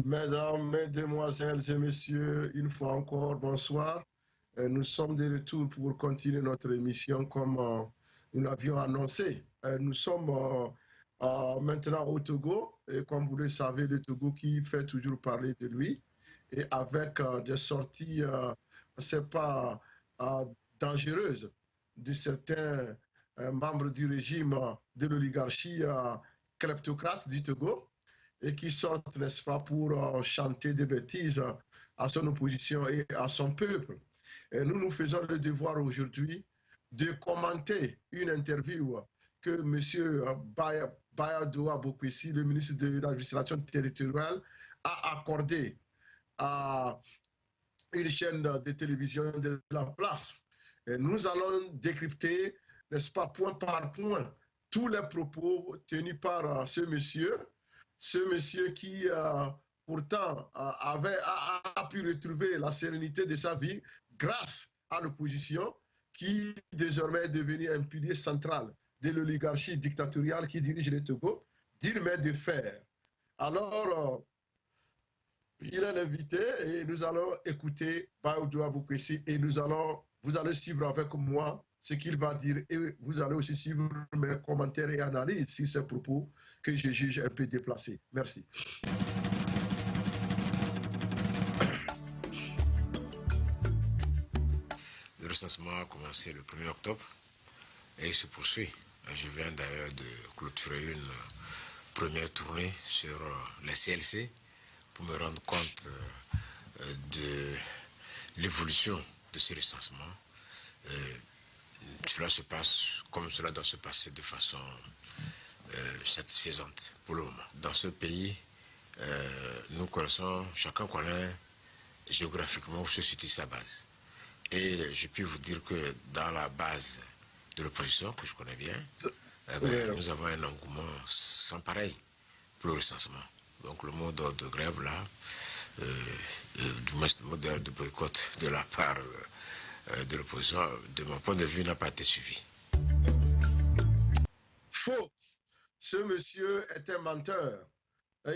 Mesdames, Mesdemoiselles et Messieurs, une fois encore, bonsoir. Nous sommes de retour pour continuer notre émission comme nous l'avions annoncé. Nous sommes maintenant au Togo et comme vous le savez, le Togo qui fait toujours parler de lui et avec des sorties, c'est pas euh, dangereuses de certains membres du régime de l'oligarchie kleptocrate du Togo et qui sortent, n'est-ce pas, pour chanter des bêtises à son opposition et à son peuple. Et nous faisons le devoir aujourd'hui de commenter une interview que M. Bayadoua Bokwesi, le ministre de l'administration territoriale, a accordée à une chaîne de télévision de la place. Et nous allons décrypter, n'est-ce pas, point par point, tous les propos tenus par ce monsieur qui pourtant a pu retrouver la sérénité de sa vie grâce à l'opposition qui désormais est devenue un pilier central de l'oligarchie dictatoriale qui dirige le Togo, d'une main de fer. Alors, il est l'invité et nous allons écouter Baoudou Boukessi et vous allez suivre avec moi ce qu'il va dire et vous allez aussi suivre mes commentaires et analyses sur ces propos que je juge un peu déplacés. Merci. Le recensement a commencé le 1er octobre et il se poursuit. Je viens d'ailleurs de clôturer une première tournée sur les CLC pour me rendre compte de l'évolution de ce recensement. Cela se passe comme cela doit se passer de façon satisfaisante pour le moment. Dans ce pays, nous connaissons, chacun connaît géographiquement où se situe sa base. Et je puis vous dire que dans la base de l'opposition, que je connais bien, nous avons un engouement sans pareil pour le recensement. Donc le mot d'ordre de grève là, du mot d'ordre de boycott de la part de l'opposition, de mon point de vue, n'a pas été suivi. Faux. Ce monsieur est un menteur.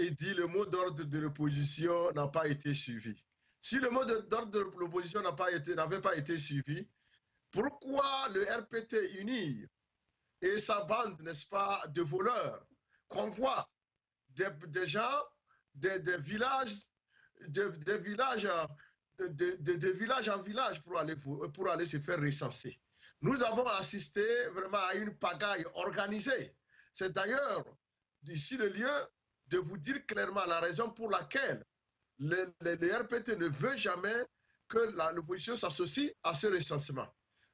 Il dit le mot d'ordre de l'opposition n'a pas été suivi. Si le mot d'ordre de l'opposition n'avait pas été suivi, pourquoi le RPT unir et sa bande, n'est-ce pas, de voleurs convoient des gens des villages, des villages, de village en village pour aller se faire recenser? Nous avons assisté vraiment à une pagaille organisée. C'est d'ailleurs ici le lieu de vous dire clairement la raison pour laquelle le RPT ne veut jamais que l'opposition s'associe à ce recensement.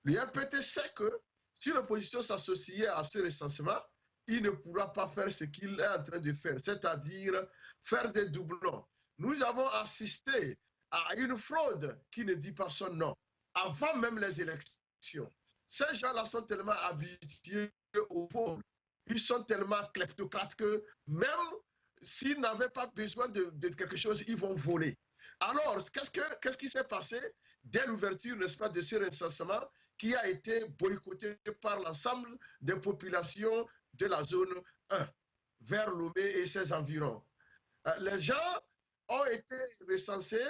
Le RPT sait que si l'opposition s'associait à ce recensement, il ne pourra pas faire ce qu'il est en train de faire, c'est-à-dire faire des doublons. Nous avons assisté à une fraude qui ne dit pas son nom, avant même les élections. Ces gens-là sont tellement habitués au vol. Ils sont tellement kleptocrates que même s'ils n'avaient pas besoin de quelque chose, ils vont voler. Alors, qu'est-ce qui s'est passé dès l'ouverture, n'est-ce pas, de ce recensement qui a été boycotté par l'ensemble des populations de la zone 1, vers Lomé et ses environs? Les gens ont été recensés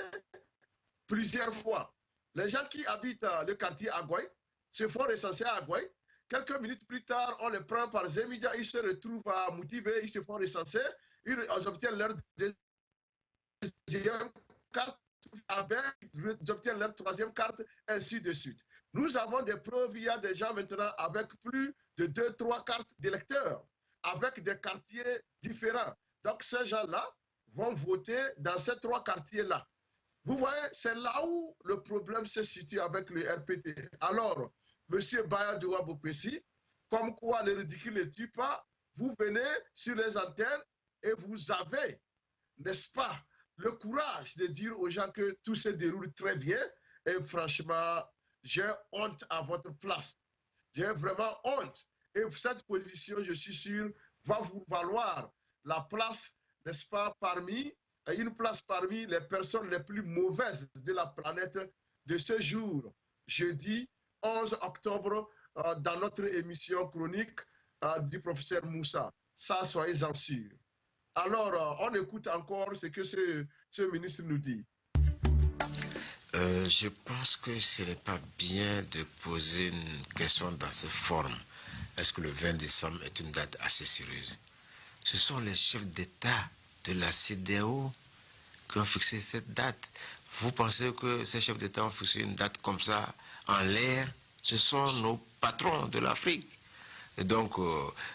plusieurs fois. Les gens qui habitent le quartier Agouaï se font recenser à Agouaï. Quelques minutes plus tard, on les prend par Zemidia, ils se retrouvent à Moutibé, ils se font recenser, ils obtiennent leur deuxième carte, ils obtiennent leur troisième carte, ainsi de suite. Nous avons des preuves, il y a des gens maintenant avec plus de 2-3 cartes d'électeurs, avec des quartiers différents. Donc ces gens-là vont voter dans ces 3 quartiers-là. Vous voyez, c'est là où le problème se situe avec le RPT. Alors, M. Bayadoua Bokwesi, comme quoi le ridicule ne tue pas, vous venez sur les antennes et vous avez, n'est-ce pas, le courage de dire aux gens que tout se déroule très bien. Et franchement, j'ai honte à votre place. J'ai vraiment honte. Et cette position, je suis sûr, va vous valoir la place, n'est-ce pas, une place parmi les personnes les plus mauvaises de la planète de ce jour, jeudi 11 octobre, dans notre émission chronique du professeur Moussa. Ça, soyez-en sûrs. Alors, on écoute encore ce que ce ministre nous dit. Je pense que ce n'est pas bien de poser une question dans cette forme. Est-ce que le 20 décembre est une date assez sérieuse? Ce sont les chefs d'État de la CEDEAO qui ont fixé cette date. Vous pensez que ces chefs d'État ont fixé une date comme ça en l'air? Ce sont nos patrons de l'Afrique. Et donc,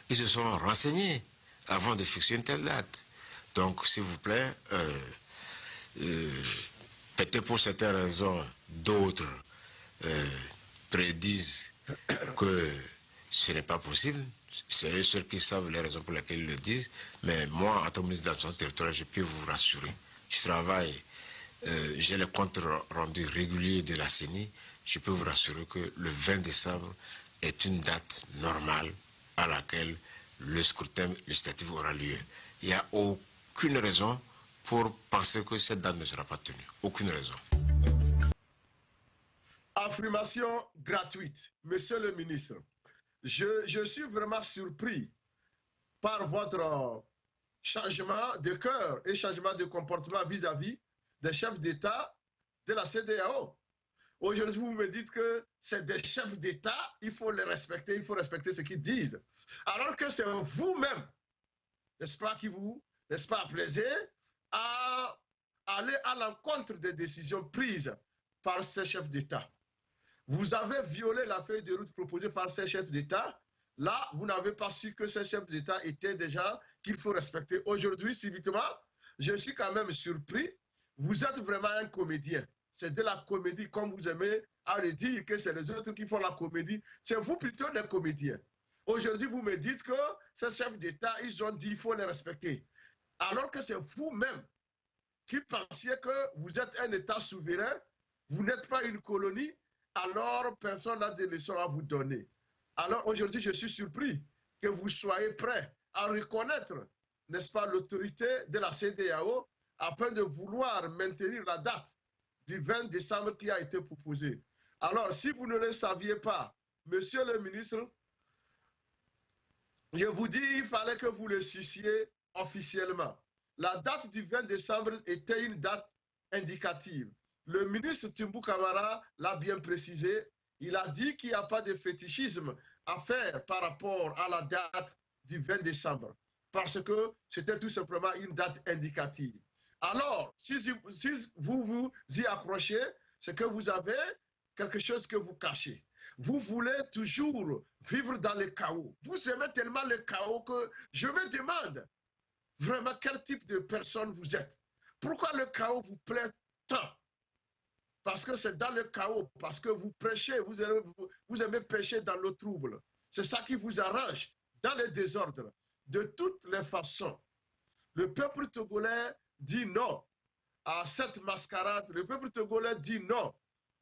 ils se sont renseignés avant de fixer une telle date. Donc, s'il vous plaît, peut-être pour certaines raisons, d'autres prédisent que ce n'est pas possible. C'est eux seuls qui savent les raisons pour lesquelles ils le disent. Mais moi, en tant que ministre de son territoire, je peux vous rassurer. Je travaille, j'ai les comptes rendus réguliers de la CENI. Je peux vous rassurer que le 20 décembre est une date normale à laquelle le scrutin législatif aura lieu. Il n'y a aucune raison pour penser que cette date ne sera pas tenue. Aucune raison. Affirmation gratuite. Monsieur le ministre, je suis vraiment surpris par votre changement de cœur et changement de comportement vis-à-vis des chefs d'État de la CEDEAO. Aujourd'hui, vous me dites que c'est des chefs d'État, il faut les respecter, il faut respecter ce qu'ils disent. Alors que c'est vous-même, n'est-ce pas, qui vous, n'est-ce pas, plaisez à aller à l'encontre des décisions prises par ces chefs d'État. Vous avez violé la feuille de route proposée par ces chefs d'État. Là, vous n'avez pas su que ces chefs d'État étaient déjà qu'il faut respecter. Aujourd'hui, subitement, je suis quand même surpris. Vous êtes vraiment un comédien. C'est de la comédie, comme vous aimez à le dire, que c'est les autres qui font la comédie. C'est vous plutôt des comédiens. Aujourd'hui, vous me dites que ces chefs d'État, ils ont dit qu'il faut les respecter. Alors que c'est vous-même qui pensiez que vous êtes un État souverain, vous n'êtes pas une colonie, alors personne n'a de leçons à vous donner. Alors aujourd'hui, je suis surpris que vous soyez prêts à reconnaître, n'est-ce pas, l'autorité de la CEDEAO afin de vouloir maintenir la date du 20 décembre qui a été proposée. Alors, si vous ne le saviez pas, monsieur le ministre, je vous dis, il fallait que vous le suissiez officiellement. La date du 20 décembre était une date indicative. Le ministre Timbou Kamara l'a bien précisé. Il a dit qu'il n'y a pas de fétichisme à faire par rapport à la date du 20 décembre, parce que c'était tout simplement une date indicative. Alors, si vous vous y accrochez, c'est que vous avez quelque chose que vous cachez. Vous voulez toujours vivre dans le chaos. Vous aimez tellement le chaos que je me demande vraiment quel type de personne vous êtes. Pourquoi le chaos vous plaît tant? Parce que c'est dans le chaos, parce que vous prêchez, vous aimez pêcher dans le trouble. C'est ça qui vous arrange, dans le désordre. De toutes les façons, le peuple togolais dit non à cette mascarade. Le peuple togolais dit non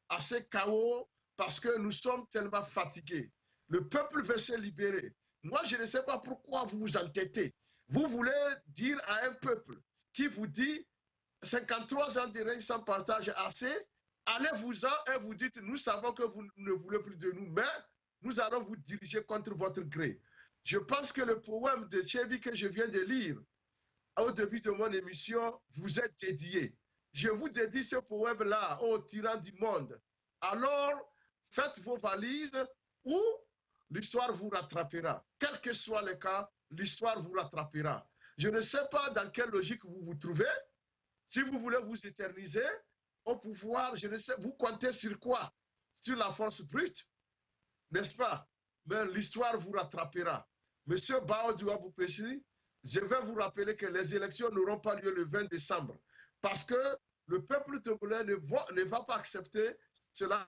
à ce chaos parce que nous sommes tellement fatigués. Le peuple veut se libérer. Moi, je ne sais pas pourquoi vous vous entêtez. Vous voulez dire à un peuple qui vous dit 53 ans de règne sans partage assez, allez-vous-en et vous dites, nous savons que vous ne voulez plus de nous, mais nous allons vous diriger contre votre gré. Je pense que le poème de Tchebi que je viens de lire au début de mon émission vous est dédié. Je vous dédie ce poème-là, ô tyran du monde. Alors, faites vos valises ou l'histoire vous rattrapera. Quel que soit le cas, l'histoire vous rattrapera. Je ne sais pas dans quelle logique vous vous trouvez. Si vous voulez vous éterniser au pouvoir, je ne sais, vous comptez sur quoi? Sur la force brute, n'est-ce pas? Mais l'histoire vous rattrapera. Monsieur Bao Douabou-Péchi, je vais vous rappeler que les élections n'auront pas lieu le 20 décembre parce que le peuple togolais ne va pas accepter cela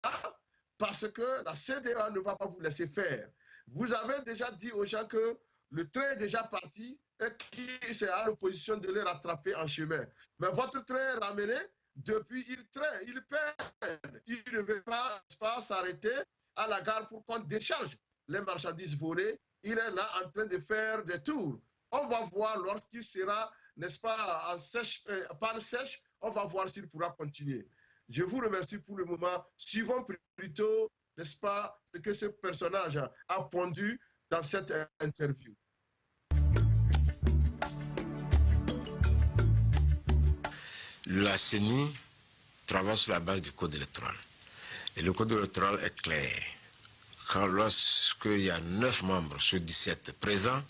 parce que la CEDEAO ne va pas vous laisser faire. Vous avez déjà dit aux gens que le train est déjà parti et qui c'est à l'opposition de le rattraper en chemin. Mais votre train est ramené, depuis il traîne, il peine. Il ne veut pas s'arrêter à la gare pour qu'on décharge les marchandises volées. Il est là en train de faire des tours. On va voir lorsqu'il sera, n'est-ce pas, en sèche, panne sèche, on va voir s'il pourra continuer. Je vous remercie pour le moment. Suivons plutôt, n'est-ce pas, ce que ce personnage a pondu dans cette interview. la CENI travaille sur la base du code électoral. Et le code électoral est clair. Lorsqu'il y a 9 membres sur 17 présents,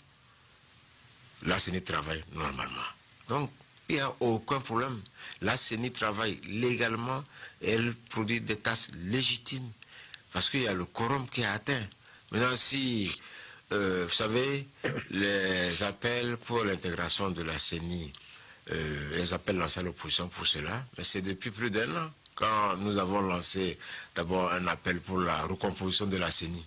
la CENI travaille normalement. Donc, il n'y a aucun problème. La CENI travaille légalement et elle produit des tâches légitimes parce qu'il y a le quorum qui est atteint. Maintenant, si, vous savez, les appels pour l'intégration de la CENI, les appels lancés à l'opposition pour cela, mais c'est depuis plus d'1 an. Quand nous avons lancé d'abord un appel pour la recomposition de la CENI,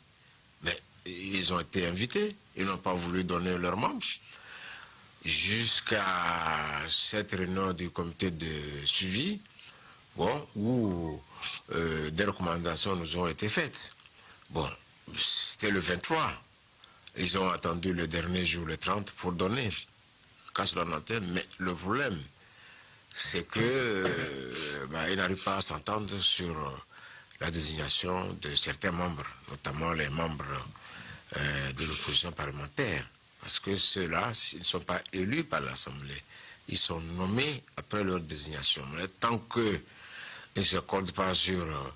mais ils ont été invités, ils n'ont pas voulu donner leurs membres. Jusqu'à cette réunion du comité de suivi, bon, où des recommandations nous ont été faites. Bon, c'était le 23. Ils ont attendu le dernier jour, le 30, pour donner. Casse leur antenne, mais le problème, c'est que ils n'arrivent pas à s'entendre sur la désignation de certains membres, notamment les membres de l'opposition parlementaire. Parce que ceux-là, ils ne sont pas élus par l'Assemblée. Ils sont nommés après leur désignation. Mais tant qu'ils ne s'accordent pas sur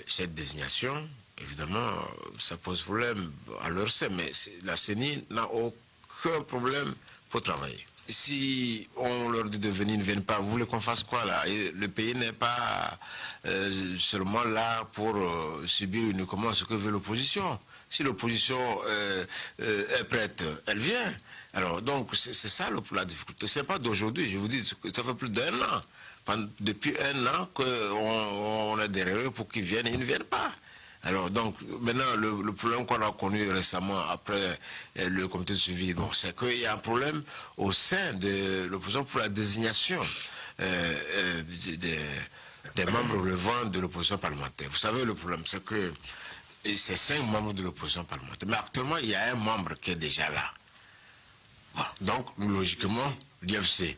cette désignation, évidemment, ça pose problème à leur sein. Mais la CENI n'a aucun problème pour travailler. Si on leur dit de venir, ils ne viennent pas, vous voulez qu'on fasse quoi là? Le pays n'est pas seulement là pour subir uniquement ce que veut l'opposition. Si l'opposition est prête, elle vient. Alors donc c'est ça la difficulté. C'est pas d'aujourd'hui, je vous dis, ça fait plus d'1 an. Depuis 1 an qu'on a derrière eux pour qu'ils viennent et ils ne viennent pas. Alors donc maintenant le problème qu'on a connu récemment après le comité de suivi, bon, c'est qu'il y a un problème au sein de l'opposition pour la désignation des membres relevant de l'opposition parlementaire. Vous savez le problème, c'est que c'est 5 membres de l'opposition parlementaire. Mais actuellement il y a un membre qui est déjà là. Bon, donc logiquement l'IFC,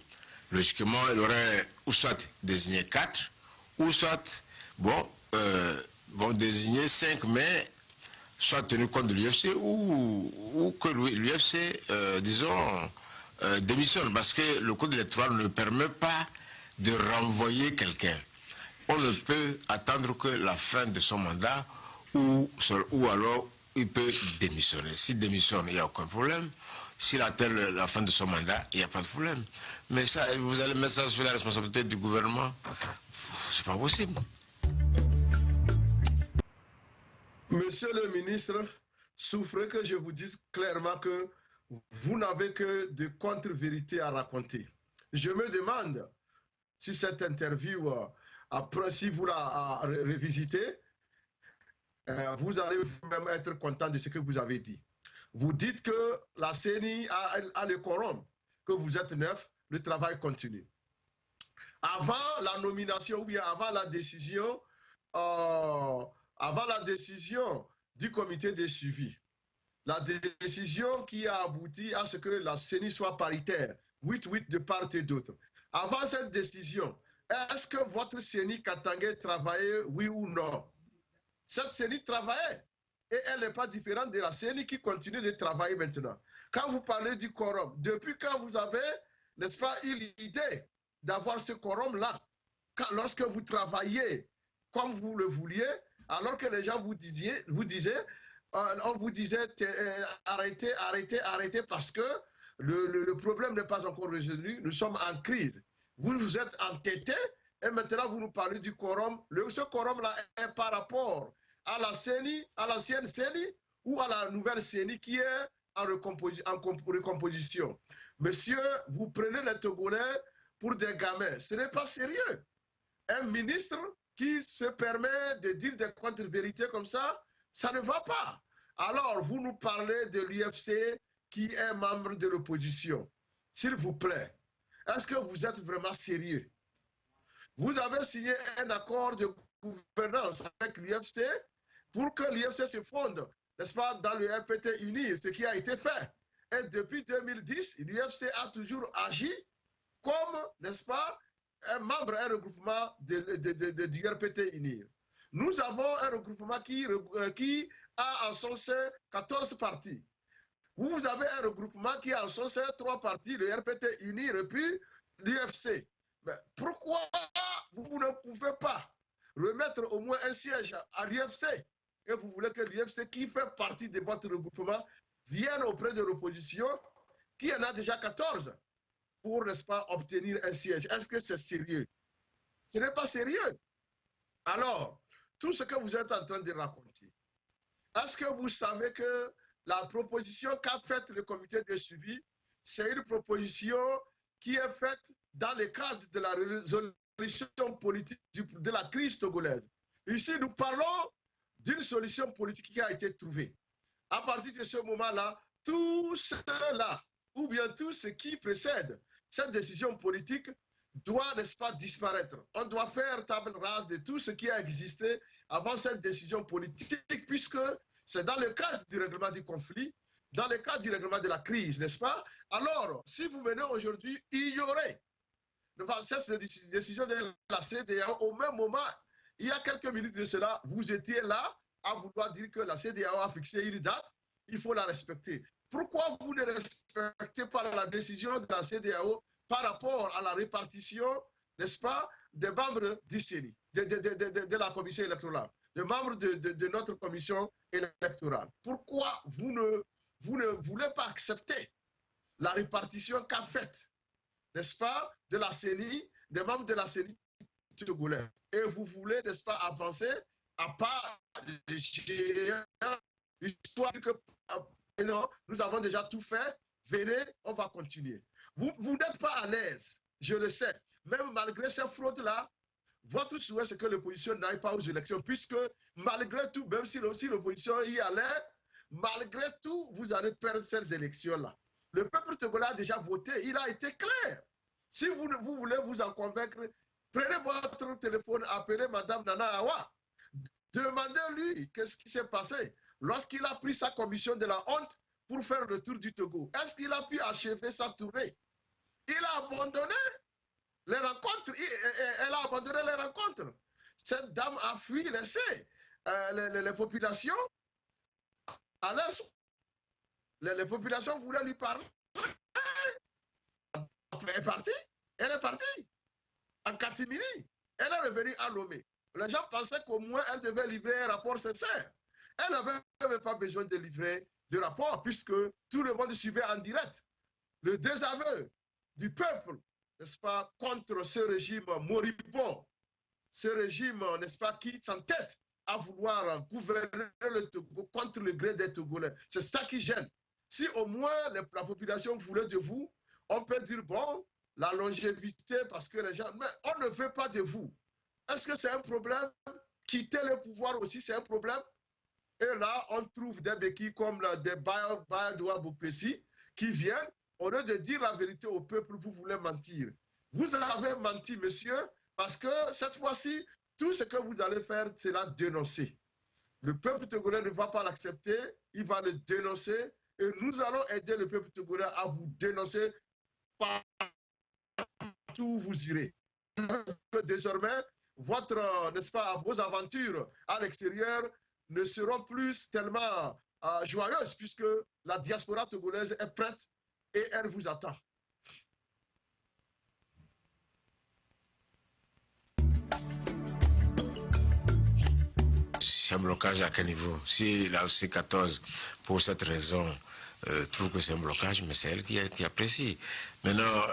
logiquement il aurait ou soit désigné 4 ou soit désigner 5, mais soit tenu compte de l'UFC ou que l'UFC, démissionne. Parce que le code électoral ne permet pas de renvoyer quelqu'un. On ne peut attendre que la fin de son mandat ou alors il peut démissionner. S'il démissionne, il n'y a aucun problème. S'il atteint la fin de son mandat, il n'y a pas de problème. Mais ça, vous allez mettre ça sur la responsabilité du gouvernement? C'est pas possible. Monsieur le ministre, souffrez que je vous dise clairement que vous n'avez que de contre-vérités à raconter. Je me demande si cette interview, après, si vous la revisitez, vous allez vous-même être content de ce que vous avez dit. Vous dites que la CENI a le quorum, que vous êtes 9, le travail continue. Avant la nomination ou bien avant la décision du comité de suivi, la décision qui a abouti à ce que la CENI soit paritaire, 8-8 de part et d'autre. Avant cette décision, est-ce que votre CENI Katangé travaillait, oui ou non? Cette CENI travaillait et elle n'est pas différente de la CENI qui continue de travailler maintenant. Quand vous parlez du quorum, depuis quand vous avez, n'est-ce pas, eu l'idée d'avoir ce quorum-là, lorsque vous travaillez comme vous le vouliez, alors que les gens on vous disait arrêtez parce que le problème n'est pas encore résolu, nous sommes en crise. Vous vous êtes entêtés et maintenant vous nous parlez du quorum. Ce quorum-là est par rapport à la CENI, à l'ancienne CENI ou à la nouvelle CENI qui est en recomposition. Monsieur, vous prenez les Togolais pour des gamins. Ce n'est pas sérieux. Un ministre qui se permet de dire des contre-vérités comme ça ne va pas. Alors, vous nous parlez de l'UFC qui est membre de l'opposition. S'il vous plaît, est-ce que vous êtes vraiment sérieux? Vous avez signé un accord de gouvernance avec l'UFC pour que l'UFC se fonde, n'est-ce pas, dans le RPT uni, ce qui a été fait. Et depuis 2010, l'UFC a toujours agi comme, n'est-ce pas, un membre, un regroupement du RPT uni. Nous avons un regroupement qui a encensé 14 partis. Vous avez un regroupement qui a encensé 3 partis, le RPT uni et puis l'UFC. Mais pourquoi vous ne pouvez pas remettre au moins un siège à l'UFC et vous voulez que l'UFC, qui fait partie de votre regroupement, vienne auprès de l'opposition, qui en a déjà 14, pour, n'est-ce pas, obtenir un siège? Est-ce que c'est sérieux? Ce n'est pas sérieux. Alors, tout ce que vous êtes en train de raconter, est-ce que vous savez que la proposition qu'a faite le comité de suivi, c'est une proposition qui est faite dans le cadre de la résolution politique de la crise togolaise? Ici, nous parlons d'une solution politique qui a été trouvée. À partir de ce moment-là, tout cela, ou bien tout ce qui précède cette décision politique, doit, n'est-ce pas, disparaître. On doit faire table rase de tout ce qui a existé avant cette décision politique, puisque c'est dans le cadre du règlement du conflit, dans le cadre du règlement de la crise, n'est-ce pas? Alors, si vous venez aujourd'hui ignorer cette décision de la CEDEAO, au même moment, il y a quelques minutes de cela, vous étiez là à vouloir dire que la CEDEAO a fixé une date, il faut la respecter. Pourquoi vous ne respectez pas la décision de la CEDEAO par rapport à la répartition, n'est-ce pas, des membres du CENI, de la commission électorale, des membres de notre commission électorale? Pourquoi vous ne voulez pas accepter la répartition qu'a faite, n'est-ce pas, de la CENI, des membres de la CENI togolais? Et vous voulez, n'est-ce pas, avancer à pas de géant, histoire que non, nous avons déjà tout fait, venez, on va continuer. Vous n'êtes pas à l'aise, je le sais. Même malgré ces fraudes-là, votre souhait, c'est que l'opposition n'aille pas aux élections, puisque malgré tout, même si l'opposition y allait, malgré tout, vous allez perdre ces élections-là. Le peuple togolais a déjà voté, il a été clair. Si vous voulez vous en convaincre, prenez votre téléphone, appelez Mme Nana Awa. Demandez-lui qu'est-ce qui s'est passé lorsqu'il a pris sa commission de la honte pour faire le tour du Togo. Est-ce qu'il a pu achever sa tournée? Il a abandonné les rencontres. Elle a abandonné les rencontres. Cette dame a fui, laissé les populations à l'aise. Les populations voulaient lui parler. Elle est partie. Elle est partie. En catimini. Elle est revenue à Lomé. Les gens pensaient qu'au moins elle devait livrer un rapport sincère. Elle n'avait même pas besoin de livrer de rapport, puisque tout le monde suivait en direct le désaveu du peuple, n'est-ce pas, contre ce régime moribond, ce régime, n'est-ce pas, qui s'entête à vouloir gouverner le Togo contre le gré des Togolais. C'est ça qui gêne. Si au moins la population voulait de vous, on peut dire, bon, la longévité, parce que les gens... Mais on ne veut pas de vous. Est-ce que c'est un problème? Quitter le pouvoir aussi, c'est un problème? Et là, on trouve des béquilles comme des Bayadoua Boupessi qui viennent, au lieu de dire la vérité au peuple, vous voulez mentir. Vous avez menti, monsieur, parce que cette fois-ci, tout ce que vous allez faire, c'est la dénoncer. Le peuple togolais ne va pas l'accepter, il va le dénoncer, et nous allons aider le peuple togolais à vous dénoncer partout où vous irez. Désormais, votre, n'est-ce pas, vos aventures à l'extérieur ne seront plus tellement joyeuses, puisque la diaspora togolaise est prête et elle vous attend. C'est un blocage à quel niveau? Si la C14, pour cette raison, trouve que c'est un blocage, mais c'est elle qui apprécie. Maintenant,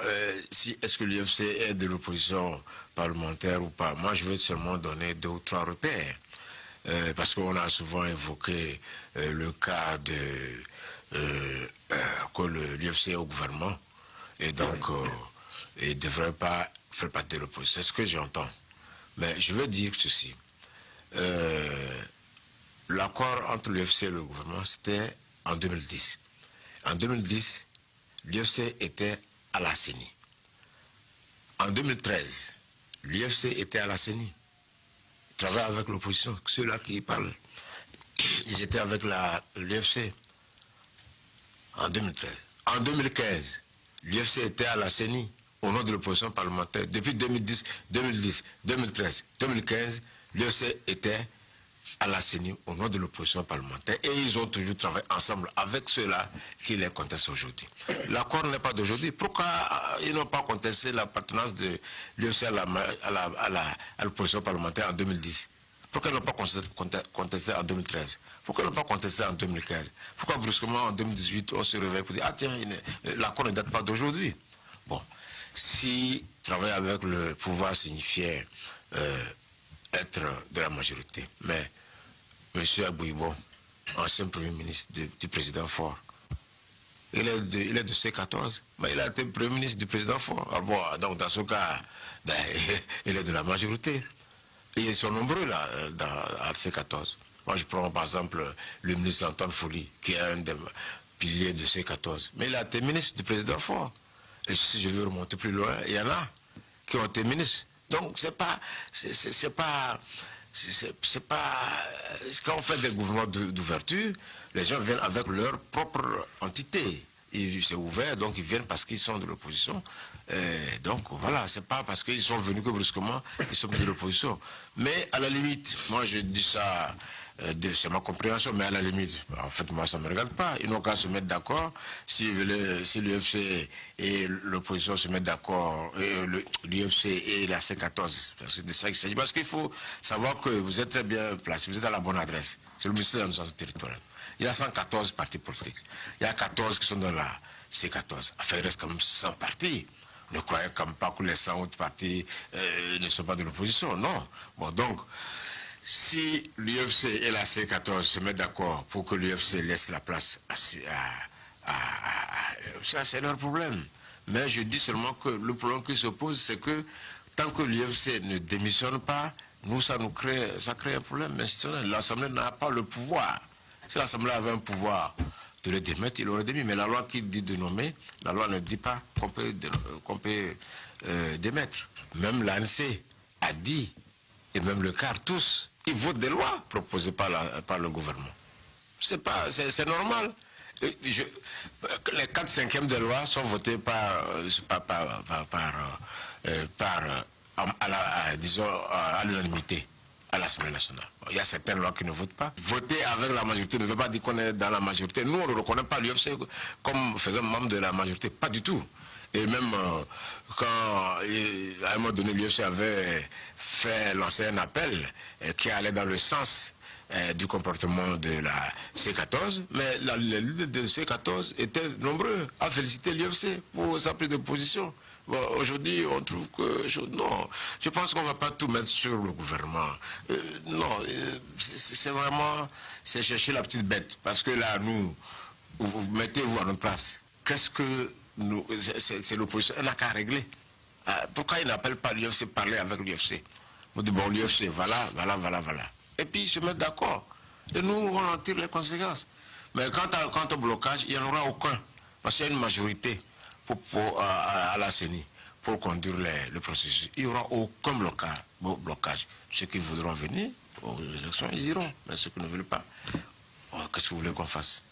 si est-ce que l'UFC est de l'opposition parlementaire ou pas? Moi, je vais seulement donner 2 ou 3 repères. Parce qu'on a souvent évoqué le cas de que l'UFC est au gouvernement et donc il ne devrait pas faire partie de l'opposition. C'est ce que j'entends. Mais je veux dire ceci. L'accord entre l'UFC et le gouvernement, c'était en 2010. En 2010, l'UFC était à la CENI. En 2013, l'UFC était à la CENI. Travaille avec l'opposition, ceux-là qui parlent, ils étaient avec l'UFC en 2013. En 2015, l'UFC était à la CENI au nom de l'opposition parlementaire. Depuis 2010, 2013, 2015, l'UFC était à la CENI au nom de l'opposition parlementaire et ils ont toujours travaillé ensemble avec ceux-là qui les contestent aujourd'hui. L'accord n'est pas d'aujourd'hui. Pourquoi ils n'ont pas contesté l'appartenance de l'UFC à l'opposition parlementaire en 2010? Pourquoi ils n'ont pas contesté en 2013? Pourquoi ils n'ont pas contesté en 2015? Pourquoi brusquement en 2018 on se réveille pour dire ah tiens, l'accord ne date pas d'aujourd'hui? Bon, si travailler avec le pouvoir signifiait être de la majorité, mais M. Abouibo, ancien Premier ministre du président Faure, il est de C14, mais il a été Premier ministre du président Faure. Alors bon, donc dans ce cas, ben, il est de la majorité. Et ils sont nombreux là, à C14. Moi je prends par exemple le ministre Antoine Fouly, qui est un des piliers de C14. Mais il a été ministre du président Faure. Et si je veux remonter plus loin, il y en a qui ont été ministres. Donc c'est pas quand on fait des gouvernements d'ouverture, les gens viennent avec leur propre entité. C'est ouvert, donc ils viennent parce qu'ils sont de l'opposition. Donc voilà, c'est pas parce qu'ils sont venus que brusquement ils sont de l'opposition. Mais à la limite, moi je dis ça, c'est ma compréhension, mais à la limite, en fait moi ça ne me regarde pas. Ils n'ont qu'à se mettre d'accord. Si l'UFC et l'opposition se mettent d'accord, l'UFC et la C14, c'est de ça qu'il s'agit. Parce qu'il faut savoir que vous êtes très bien placé, vous êtes à la bonne adresse. C'est le ministère de l'administration territoriale. Il y a 114 partis politiques. Il y a 14 qui sont dans la C14. Enfin, il reste quand même 100 partis. Ne croyez quand même pas que les 100 autres partis ne sont pas de l'opposition. Non. Bon, donc, si l'UFC et la C14 se mettent d'accord pour que l'UFC laisse la place ça, c'est leur problème. Mais je dis seulement que le problème qui se pose, c'est que tant que l'UFC ne démissionne pas, ça crée un problème institutionnel. L'Assemblée n'a pas le pouvoir. Si l'Assemblée avait un pouvoir de le démettre, il aurait démis. Mais la loi qui dit de nommer, la loi ne dit pas qu'on peut démettre. Même l'ANC a dit, et même le CAR, tous, ils votent des lois proposées par le gouvernement. C'est normal. Les 4/5 des lois sont votées à l'unanimité à l'Assemblée nationale. Il y a certaines lois qui ne votent pas. Voter avec la majorité ne veut pas dire qu'on est dans la majorité. Nous, on ne reconnaît pas l'UFC comme faisant membre de la majorité. Pas du tout. Et même quand, à un moment donné, l'UFC avait lancé un appel qui allait dans le sens du comportement de la C14, mais les leaders de C14 étaient nombreux à féliciter l'UFC pour sa prise de position. Bon, aujourd'hui, on trouve que... non, je pense qu'on ne va pas tout mettre sur le gouvernement. Non, c'est vraiment... c'est chercher la petite bête. Parce que là, mettez-vous à notre place. Qu'est-ce que... c'est l'opposition, elle n'a qu'à régler. Pourquoi ils n'appellent pas l'UFC, parler avec l'UFC? On dit, bon, l'UFC, voilà. Et puis, ils se mettent d'accord. Et nous, on en tire les conséquences. Mais quant au blocage, il n'y en aura aucun. Parce qu'il y a une majorité à la CENI pour conduire le processus. Il n'y aura aucun blocage. Ceux qui voudront venir aux élections, ils iront. Mais ceux qui ne veulent pas, qu'est-ce que vous voulez qu'on fasse?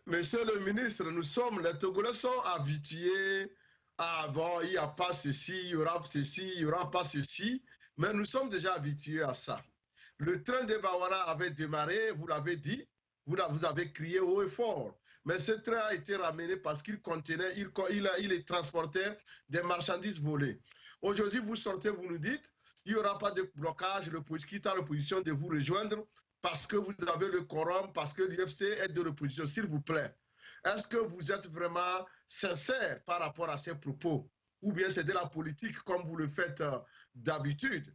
Monsieur le ministre, les Togolais sont habitués à bon, il n'y a pas ceci, il y aura ceci, il n'y aura pas ceci, mais nous sommes déjà habitués à ça. Le train de Bawara avait démarré, vous l'avez dit, vous avez crié haut et fort. Mais ce train a été ramené parce qu'il contenait, il transportait des marchandises volées. Aujourd'hui, vous sortez, vous nous dites, il n'y aura pas de blocage, quitte à l'opposition de vous rejoindre parce que vous avez le quorum, parce que l'UFC est de l'opposition, s'il vous plaît. Est-ce que vous êtes vraiment sincère par rapport à ces propos? Ou bien c'est de la politique comme vous le faites d'habitude?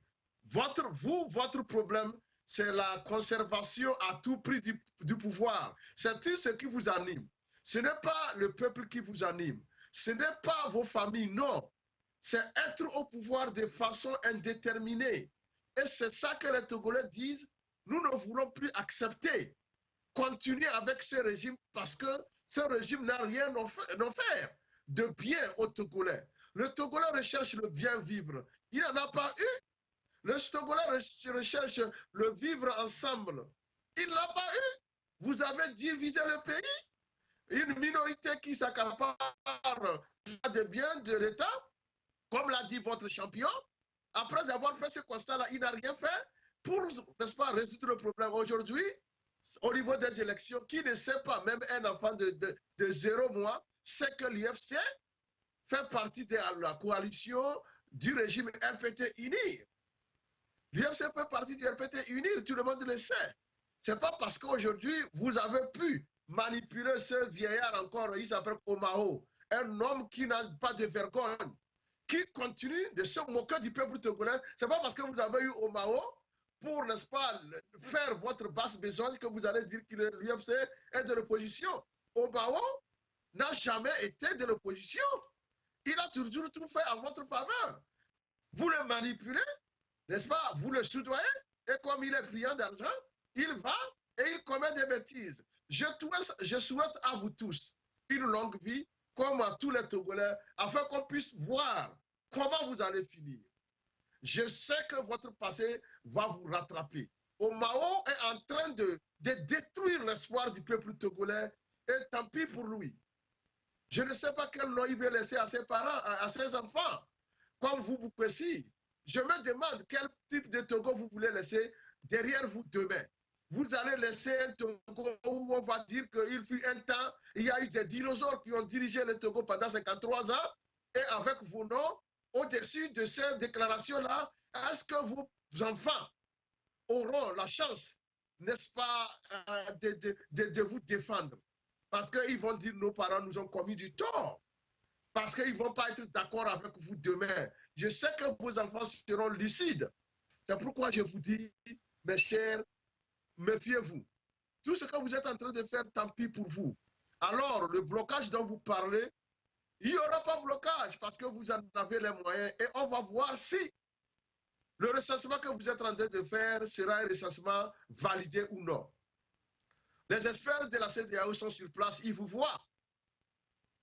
Votre problème, c'est la conservation à tout prix du pouvoir. C'est tout ce qui vous anime. Ce n'est pas le peuple qui vous anime. Ce n'est pas vos familles, non. C'est être au pouvoir de façon indéterminée. Et c'est ça que les Togolais disent, nous ne voulons plus accepter. Continuer avec ce régime parce que ce régime n'a rien offert de bien aux Togolais. Le Togolais recherche le bien vivre. Il n'en a pas eu. Le Togolais recherche le vivre ensemble. Il n'a pas eu. Vous avez divisé le pays. Une minorité qui s'accapare des biens de l'État, comme l'a dit votre champion. Après avoir fait ce constat-là, il n'a rien fait pour, n'est-ce pas, résoudre le problème. Aujourd'hui, au niveau des élections, qui ne sait pas, même un enfant de 0 mois, sait que l'UFC fait partie de la coalition du régime RPT UNIR. L'UFC fait partie du RPT UNIR, tout le monde le sait. Ce n'est pas parce qu'aujourd'hui, vous avez pu manipuler ce vieillard encore, il s'appelle Omao, un homme qui n'a pas de vergogne, qui continue de se moquer du peuple togolais. Ce n'est pas parce que vous avez eu Omao pour, n'est-ce pas, faire votre basse besogne que vous allez dire que l'UFC est de l'opposition. Omao n'a jamais été de l'opposition. Il a toujours tout fait en votre faveur. Vous le manipulez, n'est-ce pas? Vous le soudoyez, et comme il est friand d'argent, il va et il commet des bêtises. Je souhaite à vous tous une longue vie, comme à tous les Togolais, afin qu'on puisse voir comment vous allez finir. Je sais que votre passé va vous rattraper. Omao est en train de détruire l'espoir du peuple togolais, et tant pis pour lui. Je ne sais pas quel nom il veut laisser à ses parents, à ses enfants, comme vous précisez. Je me demande quel type de Togo vous voulez laisser derrière vous demain. Vous allez laisser un Togo où on va dire qu'il fut un temps, il y a eu des dinosaures qui ont dirigé le Togo pendant 53 ans, et avec vos noms, au-dessus de ces déclarations-là, est-ce que vos enfants auront la chance, n'est-ce pas, de vous défendre? Parce qu'ils vont dire nos parents nous ont commis du tort. Parce qu'ils ne vont pas être d'accord avec vous demain. Je sais que vos enfants seront lucides. C'est pourquoi je vous dis, mes chers, méfiez-vous. Tout ce que vous êtes en train de faire, tant pis pour vous. Alors, le blocage dont vous parlez, il n'y aura pas de blocage parce que vous en avez les moyens et on va voir si le recensement que vous êtes en train de faire sera un recensement validé ou non. Les experts de la CEDEAO sont sur place, ils vous voient.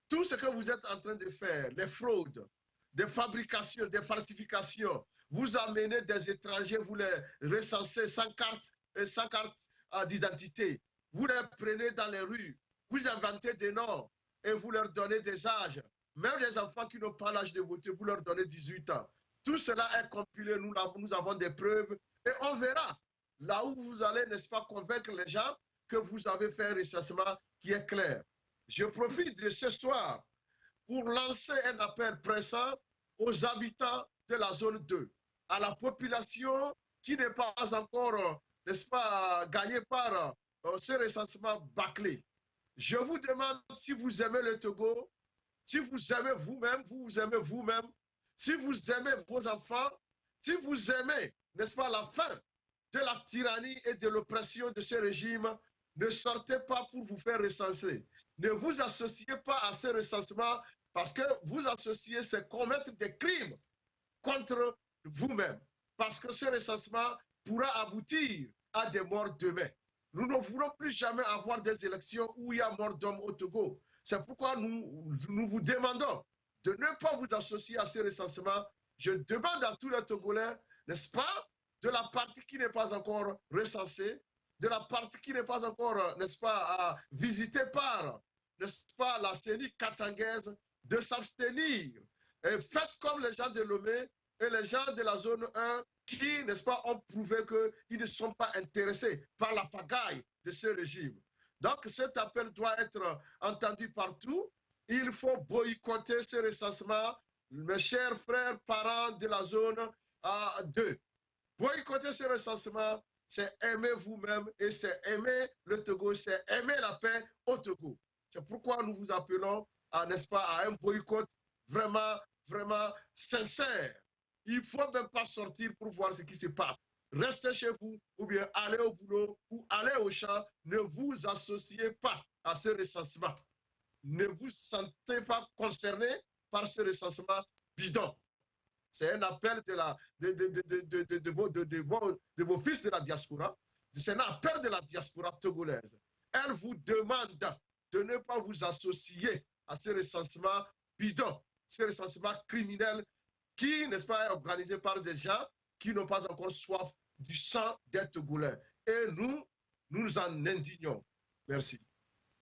Tout ce que vous êtes en train de faire, les fraudes, des fabrications, des falsifications, vous amenez des étrangers, vous les recensez sans carte d'identité. Vous les prenez dans les rues, vous inventez des noms et vous leur donnez des âges. Même les enfants qui n'ont pas l'âge de voter, vous leur donnez 18 ans. Tout cela est compilé, nous avons des preuves et on verra là où vous allez, n'est-ce pas, convaincre les gens que vous avez fait un recensement qui est clair. Je profite de ce soir pour lancer un appel pressant aux habitants de la zone 2, à la population qui n'est pas encore, n'est-ce pas, gagnée par ce recensement bâclé. Je vous demande si vous aimez le Togo, si vous aimez vous-même, vous aimez vous-même, si vous aimez vos enfants, si vous aimez, n'est-ce pas, la fin de la tyrannie et de l'oppression de ce régime, ne sortez pas pour vous faire recenser. Ne vous associez pas à ce recensement parce que vous associez, c'est commettre des crimes contre vous-même. Parce que ce recensement pourra aboutir à des morts demain. Nous ne voulons plus jamais avoir des élections où il y a mort d'hommes au Togo. C'est pourquoi nous vous demandons de ne pas vous associer à ce recensement. Je demande à tous les Togolais, n'est-ce pas, de la partie qui n'est pas encore recensée, de la partie qui n'est pas encore, n'est-ce pas, visitée par, n'est-ce pas, la CENI katangaise, de s'abstenir. Et faites comme les gens de Lomé et les gens de la zone 1 qui, n'est-ce pas, ont prouvé qu'ils ne sont pas intéressés par la pagaille de ce régime. Donc cet appel doit être entendu partout. Il faut boycotter ce recensement, mes chers frères, parents de la zone 2. Boycotter ce recensement, c'est aimer vous-même et c'est aimer le Togo, c'est aimer la paix au Togo. C'est pourquoi nous vous appelons, n'est-ce pas, à un boycott vraiment, vraiment sincère. Il ne faut même pas sortir pour voir ce qui se passe. Restez chez vous ou bien allez au boulot ou allez au champ. Ne vous associez pas à ce recensement. Ne vous sentez pas concerné par ce recensement bidon. C'est un appel de vos fils de la diaspora. C'est un appel de la diaspora togolaise. Elle vous demande de ne pas vous associer à ce recensement bidon, ce recensement criminel qui, n'est-ce pas, est organisé par des gens qui n'ont pas encore soif du sang des Togolais. Et nous en indignons. Merci.